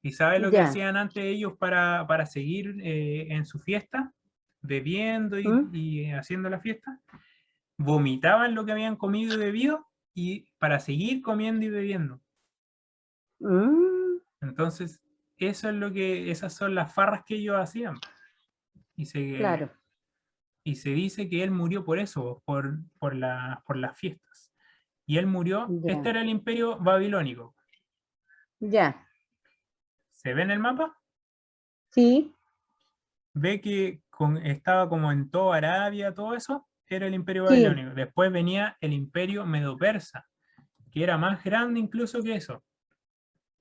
¿Y sabe lo que ya. hacían antes ellos para seguir en su fiesta? Bebiendo ¿Mm? y haciendo la fiesta. Vomitaban lo que habían comido y bebido y para seguir comiendo y bebiendo. Mm. Entonces, esas son las farras que ellos hacían. claro, y se dice que él murió por eso, por las fiestas. Y él murió, este ya, era el imperio babilónico. ya, ¿Se ve en el mapa? sí, Ve que estaba como en toda Arabia, todo eso, era el imperio sí, babilónico. Después venía el imperio medo-persa, que era más grande incluso que eso.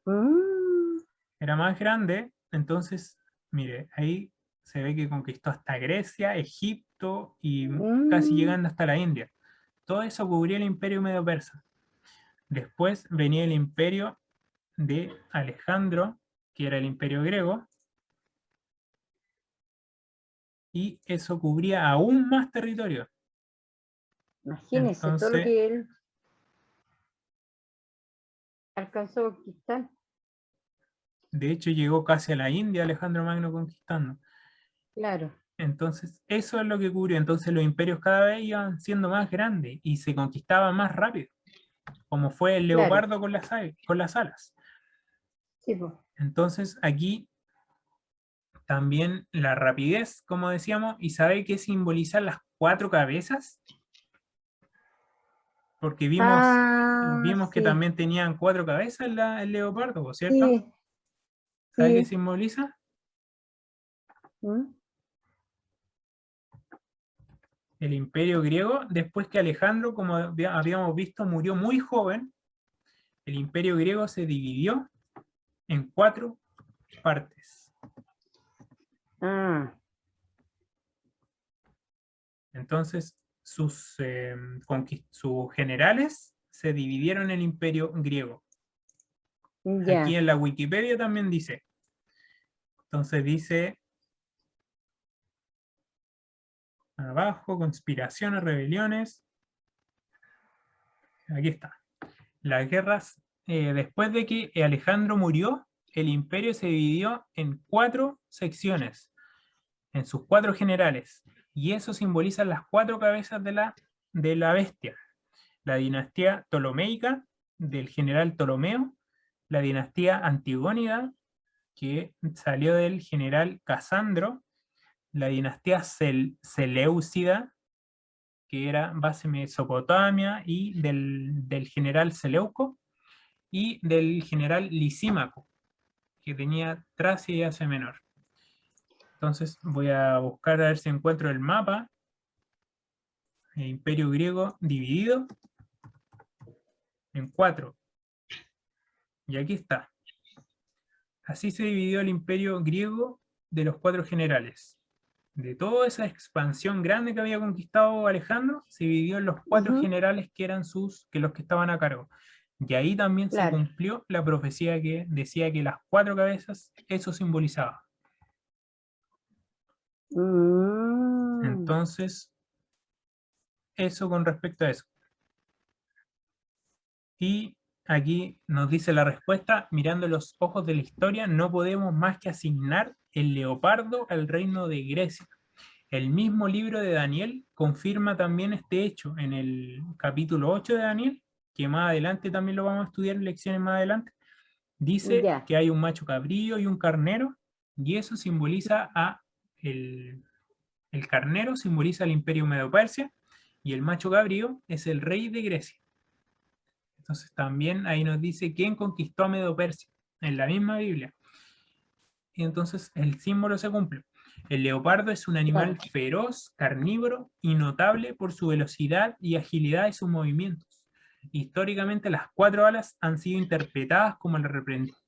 mm, Era más grande, entonces, mire, ahí se ve que conquistó hasta Grecia, Egipto y casi mm, llegando hasta la India. Todo eso cubría el imperio medo-persa. Después venía el imperio de Alejandro, que era el imperio griego, y eso cubría aún más territorio. imagínese todo lo Entonces, que él alcanzó a conquistar, de hecho, llegó casi a la India Alejandro Magno conquistando. claro, Entonces, eso es lo que cubrió. Entonces, los imperios cada vez iban siendo más grandes y se conquistaban más rápido, como fue el claro, leopardo con las alas. sí, pues. Entonces, aquí también la rapidez, como decíamos, y sabe qué simbolizan las cuatro cabezas, porque Ah, vimos que sí, también tenían cuatro cabezas el leopardo, ¿cierto? sí, ¿Sabe qué sí, simboliza? mm, El imperio griego, después que Alejandro, como habíamos visto, murió muy joven, el imperio griego se dividió en cuatro partes. ah, Entonces, sus generales se dividieron en el imperio griego. Aquí ya, en la Wikipedia también dice, entonces dice abajo, conspiraciones, rebeliones, aquí está. Las guerras, después de que Alejandro murió, el imperio se dividió en cuatro secciones, en sus cuatro generales, y eso simboliza las cuatro cabezas de la bestia. La dinastía Ptolomeica, del general Ptolomeo, la dinastía Antigónida, que salió del general Casandro, la dinastía Seleucida, que era base Mesopotamia, y del general Seleuco, y del general Lisímaco, que tenía Tracia y Asia Menor. Entonces voy a buscar a ver si encuentro el mapa, el imperio griego dividido en cuatro. Y aquí está. Así se dividió el imperio griego de los cuatro generales. De toda esa expansión grande que había conquistado Alejandro, se dividió en los cuatro ujú, generales que eran los que estaban a cargo. Y ahí también se claro, cumplió la profecía que decía que las cuatro cabezas, eso simbolizaba. mm, Entonces, eso con respecto a eso. Y aquí nos dice la respuesta, mirando los ojos de la historia, no podemos más que asignar el leopardo al reino de Grecia. El mismo libro de Daniel confirma también este hecho en el capítulo 8 de Daniel, que más adelante también lo vamos a estudiar en lecciones más adelante. Dice ya, que hay un macho cabrío y un carnero, y eso simboliza el carnero simboliza el imperio medo-persia, y el macho cabrío es el rey de Grecia. Entonces también ahí nos dice quién conquistó a Medo-Persia, en la misma Biblia. Y entonces el símbolo se cumple. El leopardo es un claro, animal feroz, carnívoro y notable por su velocidad y agilidad de sus movimientos. Históricamente las cuatro alas han sido interpretadas como la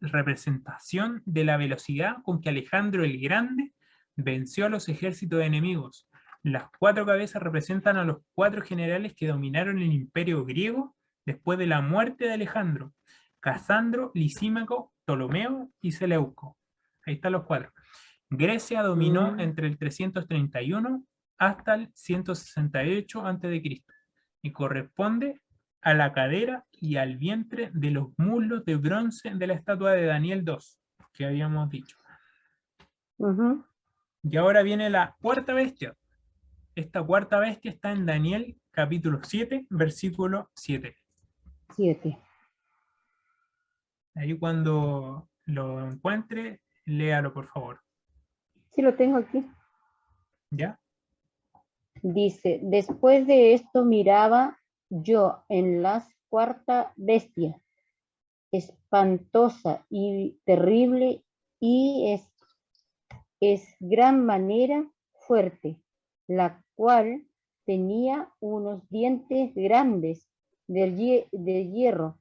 representación de la velocidad con que Alejandro el Grande venció a los ejércitos enemigos. Las cuatro cabezas representan a los cuatro generales que dominaron el imperio griego después de la muerte de Alejandro: Casandro, Lisímaco, Ptolomeo y Seleuco. Ahí están los cuatro. Grecia dominó mm, entre el 331 hasta el 168 a.C. y corresponde a la cadera y al vientre de los muslos de bronce de la estatua de Daniel II, que habíamos dicho. ujú, Y ahora viene la cuarta bestia. Esta cuarta bestia está en Daniel capítulo 7, versículo 7. 7. Ahí cuando lo encuentre, léalo por favor. Sí, lo tengo aquí. ¿Ya? Dice, después de esto miraba yo en la cuarta bestia, espantosa y terrible, y es gran manera fuerte, la cual tenía unos dientes grandes de hierro,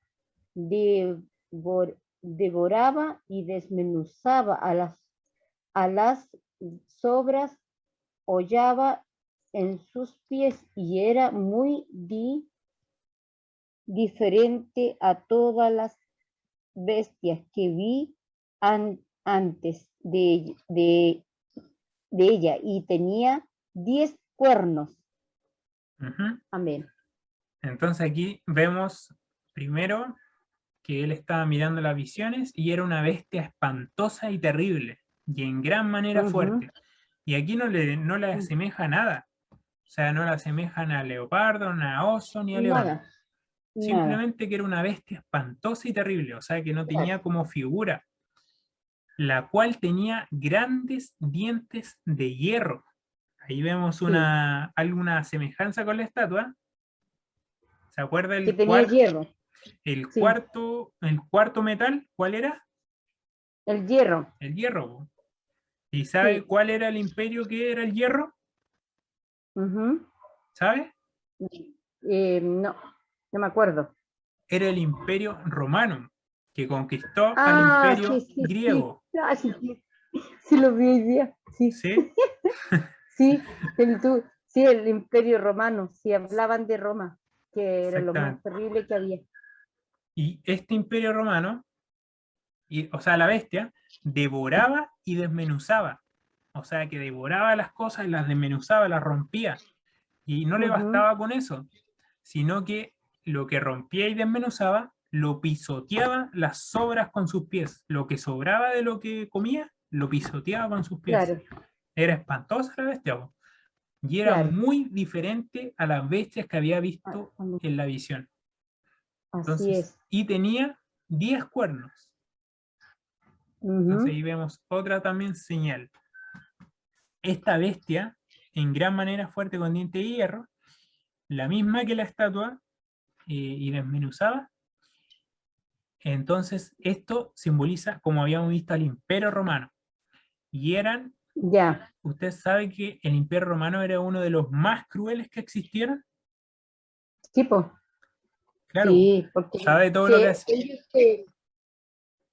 devoraba y desmenuzaba a las sobras, hollaba en sus pies y era muy diferente a todas las bestias que vi antes de ella y tenía 10 cuernos. Ujú. Amén. Entonces aquí vemos primero que él estaba mirando las visiones y era una bestia espantosa y terrible, y en gran manera Ujú. fuerte. Y aquí no le asemeja a nada. O sea, no le asemejan a leopardo, ni a oso, ni a león. Nada, nada. Simplemente que era una bestia espantosa y terrible, o sea, que no Claro. tenía como figura, la cual tenía grandes dientes de hierro. Ahí vemos Sí, alguna semejanza con la estatua. ¿Se acuerda que tenía hierro. Sí, el cuarto metal? ¿Cuál era? el hierro. El hierro, po. ¿Y sabe Sí. cuál era el imperio que era el hierro? Ujú. ¿Sabe? No, no me acuerdo. Era el imperio romano, que conquistó al Ah, sí, imperio sí, sí. griego. Ah, sí, sí. Sí lo vi hoy día. Sí, ¿Sí? sí, sí, el Imperio Romano. Sí, hablaban de Roma, que era lo más Exactamente. terrible que había. Y este imperio romano, o sea, la bestia, devoraba y desmenuzaba. O sea, que devoraba las cosas, las desmenuzaba, las rompía. Y no le Ujú. bastaba con eso, sino que lo que rompía y desmenuzaba lo pisoteaba las sobras con sus pies. Lo que sobraba de lo que comía, lo pisoteaba con sus pies. Claro, Era espantosa la bestia, po. Y era claro. muy diferente a las bestias que había Ah, visto en la visión. así Entonces, es. y tenía 10 cuernos. Entonces Ujú. ahí vemos otra también señal. Esta bestia, en gran manera fuerte con diente de hierro, la misma que la estatua, y desmenuzaba. Entonces, esto simboliza, como habíamos visto, al Imperio Romano. Y eran, Ya, usted sabe que el Imperio Romano era uno de los más crueles que existieron. tipo, Claro, sí, porque sabe todo lo que hace.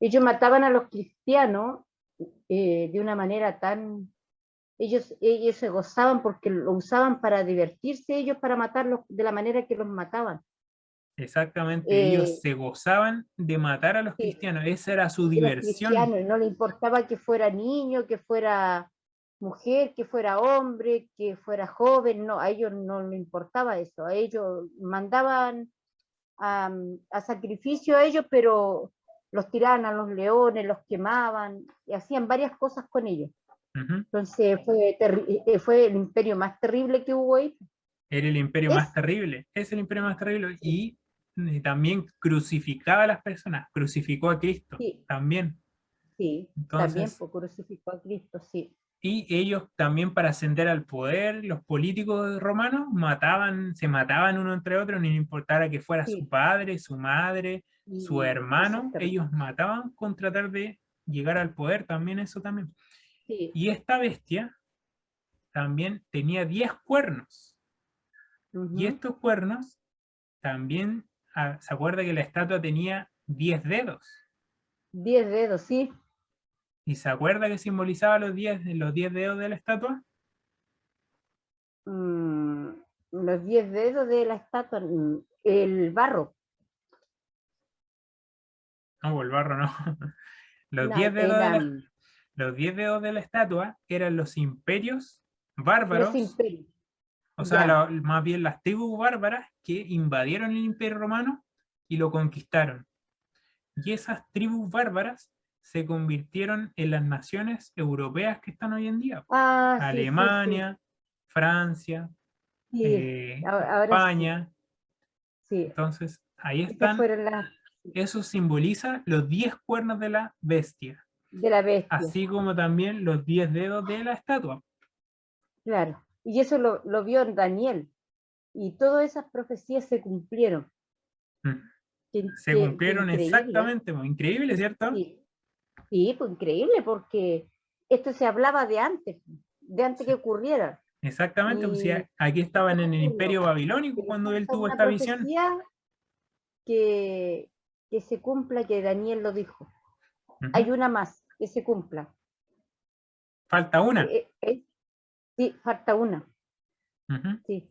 ellos mataban a los cristianos de una manera tan... ellos se gozaban porque lo usaban para divertirse, ellos para matarlos de la manera que los mataban. Exactamente, ellos Eh, se gozaban de matar a los sí, cristianos, esa era su de los diversión. cristianos, y no le importaba que fuera niño, que fuera mujer, que fuera hombre, que fuera joven, no, a ellos no le importaba eso, a ellos mandaban a sacrificio a ellos, pero los tiraban a los leones, los quemaban, y hacían varias cosas con ellos. Ujú. Entonces fue el imperio más terrible que hubo ahí. Era el imperio Es, más terrible, es el imperio más terrible y también crucificaba a las personas, crucificó a Cristo sí, también. sí, también Entonces, por crucificó a Cristo, sí. y ellos también para ascender al poder, los políticos romanos se mataban uno entre otros, no importara que fuera su Sí, padre, su madre, su y eso es hermano, terrible. ellos mataban con tratar de llegar al poder, también eso también. Sí. Y esta bestia también tenía 10 cuernos, y Ujú. estos cuernos también, ¿se acuerda que la estatua tenía 10 dedos? 10 dedos, sí. ¿Y se acuerda que simbolizaba los 10 dedos de la estatua? Mm, los 10 dedos de la estatua, el barro. No, el barro no. Los No, 10 dedos de la, los 10 dedos de la estatua eran los imperios los bárbaros, imperios. o sea, Ya. más bien las tribus bárbaras que invadieron el imperio romano y lo conquistaron. Y esas tribus bárbaras se convirtieron en las naciones europeas que están hoy en día. Ah, sí, sí, sí. Alemania, Francia, Sí, ahora sí. España. Sí. Entonces, ahí Estas están. fueron las Eso simboliza los 10 cuernos de la bestia, de la bestia. así como también los 10 dedos de la estatua. claro. Y eso lo vio en Daniel. Y todas esas profecías se cumplieron. Mm. Se Qué cumplieron increíble. exactamente, pues, increíble, ¿cierto? Sí, sí, pues increíble, porque esto se hablaba de antes Sí, que ocurriera. exactamente, pues, sí, Y aquí esto estaban en el ocurrió. Imperio Babilónico Pero cuando él falta tuvo una esta visión. profecía que, que se cumpla, que Daniel lo dijo. Ujú. Hay una más, que se cumpla. Falta una. Sí, falta una. Ujú. Sí,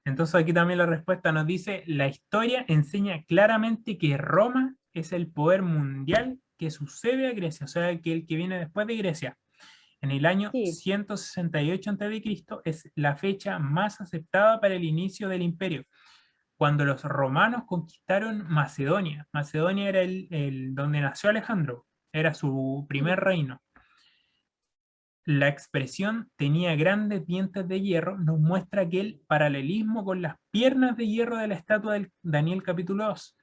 Entonces aquí también la respuesta nos dice, la historia enseña claramente que Roma es el poder mundial que sucede a Grecia, o sea, que el que viene después de Grecia. En el año sí, 168 a.C. es la fecha más aceptada para el inicio del imperio, cuando los romanos conquistaron Macedonia. Macedonia era donde nació Alejandro, era su primer sí, reino. La expresión tenía grandes dientes de hierro nos muestra aquel paralelismo con las piernas de hierro de la estatua del Daniel capítulo 2,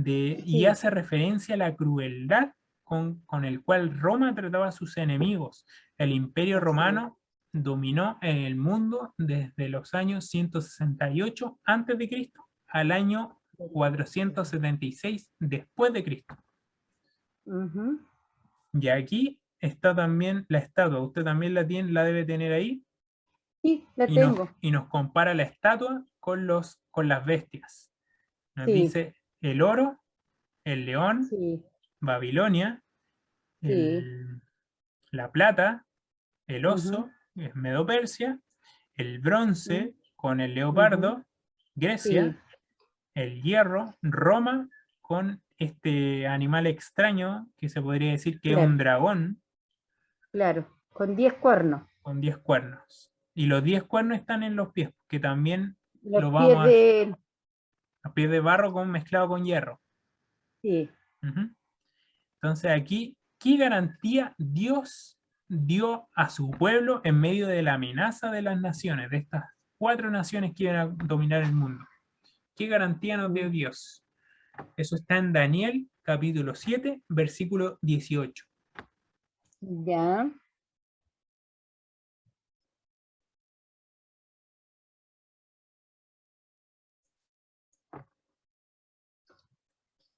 y sí, hace referencia a la crueldad con el cual Roma trataba a sus enemigos. El imperio así es. romano dominó el mundo desde los años 168 a.C. al año 476 después de Cristo. Ujú. Y aquí está también la estatua, usted también la tiene, la debe tener ahí, Sí, la y nos, tengo. y nos compara la estatua con las bestias. Nos Sí, dice el oro, el león, sí, Babilonia, sí. el, la plata, el Ujú, oso, es Medo-Persia, el ujú, bronce con el ujú. leopardo, Sí, Grecia, el hierro, Roma, con este animal extraño que se podría decir que es un claro, dragón claro. Con 10 cuernos. con 10 cuernos. Y los 10 cuernos están en los pies, que también Los lo pies vamos de... a pies de barro mezclado con hierro. Sí, Ujú. Entonces aquí, ¿qué garantía Dios dio a su pueblo en medio de la amenaza de las naciones, de estas 4 naciones que iban a dominar el mundo? ¿Qué garantía nos dio mm, Dios? Eso está en Daniel capítulo 7, versículo 18. ya.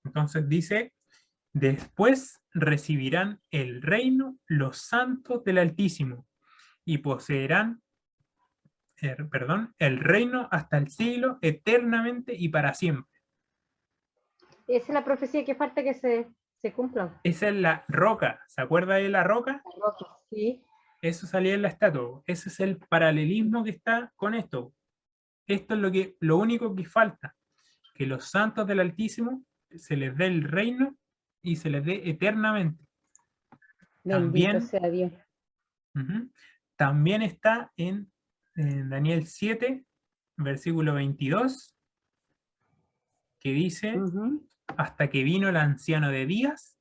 Entonces dice, después recibirán el reino los santos del Altísimo y poseerán, perdón, el reino hasta el siglo, eternamente y para siempre. Esa es la profecía que falta que se cumpla. Esa es la roca. ¿Se acuerda de la roca? La roca. Sí. Eso salía en la estatua. Ese es el paralelismo que está con esto. Esto es lo único que falta. Que los santos del Altísimo se les dé el reino y se les dé eternamente. Bendito También, sea Dios. ujú, también está en Daniel 7, versículo 22, que dice, Ujú. hasta que vino el anciano de días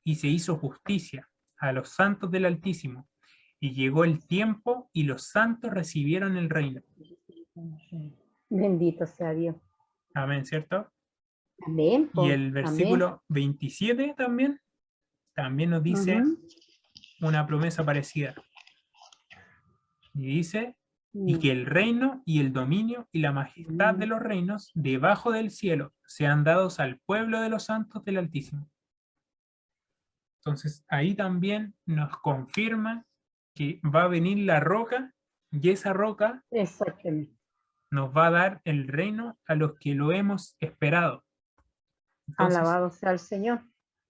y se hizo justicia a los santos del Altísimo. Y llegó el tiempo y los santos recibieron el reino. Bendito sea Dios. Amén, ¿cierto? Amén, Y po. el Amén. versículo 27 también nos dice Ujú. una promesa parecida. Y dice, y Mm. que el reino y el dominio y la majestad de los reinos debajo del cielo sean dados al pueblo de los santos del Altísimo. Entonces ahí también nos confirma que va a venir la roca y esa roca Exactamente. nos va a dar el reino a los que lo hemos esperado. Entonces, Alabado sea el Señor.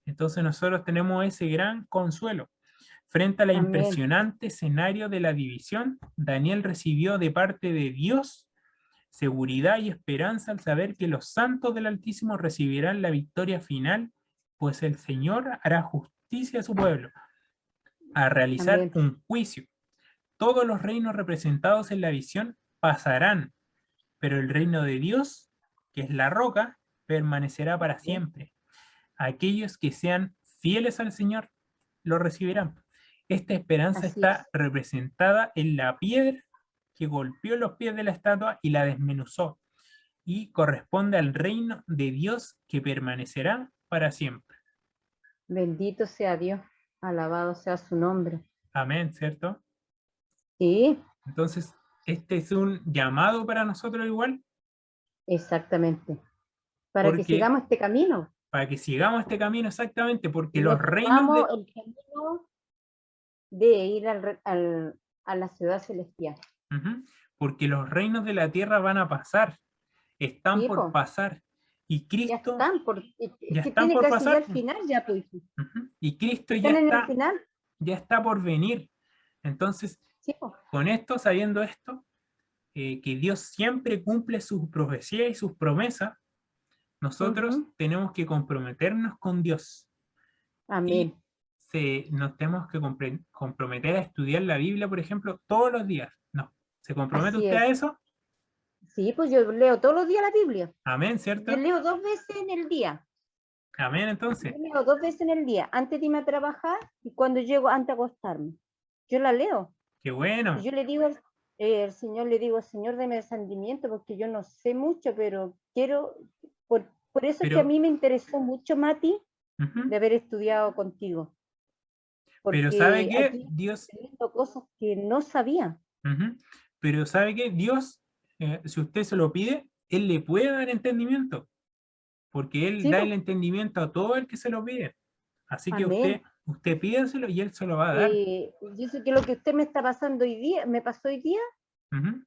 entonces nosotros tenemos ese gran consuelo. Frente a la Amén. impresionante escenario de la división, Daniel recibió de parte de Dios seguridad y esperanza al saber que los santos del Altísimo recibirán la victoria final, pues el Señor hará justicia a su pueblo, a realizar Amén. un juicio. Todos los reinos representados en la visión pasarán, pero el reino de Dios, que es la roca, permanecerá para siempre. Aquellos que sean fieles al Señor lo recibirán. Esta esperanza Así es. está representada en la piedra que golpeó los pies de la estatua y la desmenuzó, y corresponde al reino de Dios que permanecerá para siempre. Bendito sea Dios. Alabado sea su nombre. Amén, ¿cierto? Sí. Entonces, este es un llamado para nosotros igual, Exactamente. Para que porque sigamos este camino. para que sigamos este camino exactamente, porque Y los no reinos tomamos de, el camino de ir a la ciudad celestial. Ujú, porque los reinos de la tierra van a pasar, están Sí, por pues, pasar, y ya Cristo están, es ya que están tiene por casi ya pasar, el final, ya pues. ujú, y Cristo Están en el final. ya está por venir. Entonces, Sí, pues. con esto, sabiendo esto, que Dios siempre cumple sus profecías y sus promesas, nosotros Ujú. tenemos que comprometernos con Dios y Amén. nos tenemos que comprometer a estudiar la Biblia, por ejemplo, todos los días. ¿No? ¿Se compromete Así usted a es. eso? Sí, pues yo leo todos los días la Biblia. Amén, Yo ¿cierto? leo 2 veces en el día. Amén, Yo entonces. leo 2 veces en el día, antes de irme a trabajar y cuando llego antes de acostarme. Yo la leo. Qué Y bueno. yo le digo al Señor, le digo, Señor, deme descendimiento porque yo no sé mucho, pero quiero, por eso es que a Pero, mí me interesó mucho, Mati, ujú, de haber estudiado contigo, pero ¿sabe porque qué? aquí Dios, estoy viendo cosas que no sabía. ujú, pero ¿sabe qué? Dios, si usted se lo pide, Él le puede dar entendimiento, porque Él Sí, da pues, el entendimiento a todo el que se lo pide. Así que amén. usted pídaselo y Él se lo va a dar. Yo sé que lo que usted me está pasando hoy día, me pasó hoy día, Ujú,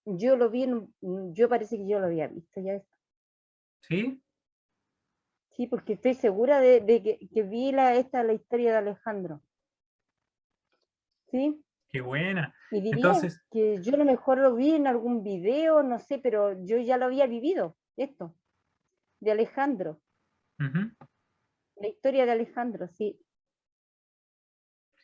yo lo vi, yo parece que yo lo había visto ya. ¿sí? Sí, porque estoy segura de que vi la historia de Alejandro. ¿Sí? Qué buena. Y diría Entonces, que yo a lo mejor lo vi en algún video, no sé, pero yo ya lo había vivido, esto, de Alejandro, ujú, la historia de Alejandro, sí.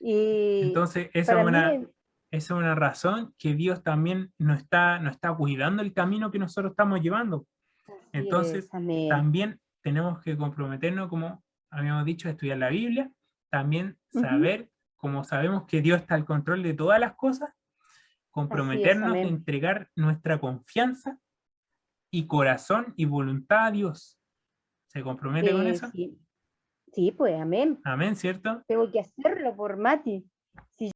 Y entonces esa es para mí, esa es una razón que Dios también nos está cuidando el camino que nosotros estamos llevando. así Entonces, es, amén. también tenemos que comprometernos, como habíamos dicho, a estudiar la Biblia, también Ujú, saber, como sabemos que Dios está al control de todas las cosas, así es, comprometernos de amén. entregar nuestra confianza y corazón y voluntad a Dios. ¿Se compromete con eso? Sí, sí, pues, amén. Amén, ¿cierto? Tengo que hacerlo por Mati. Si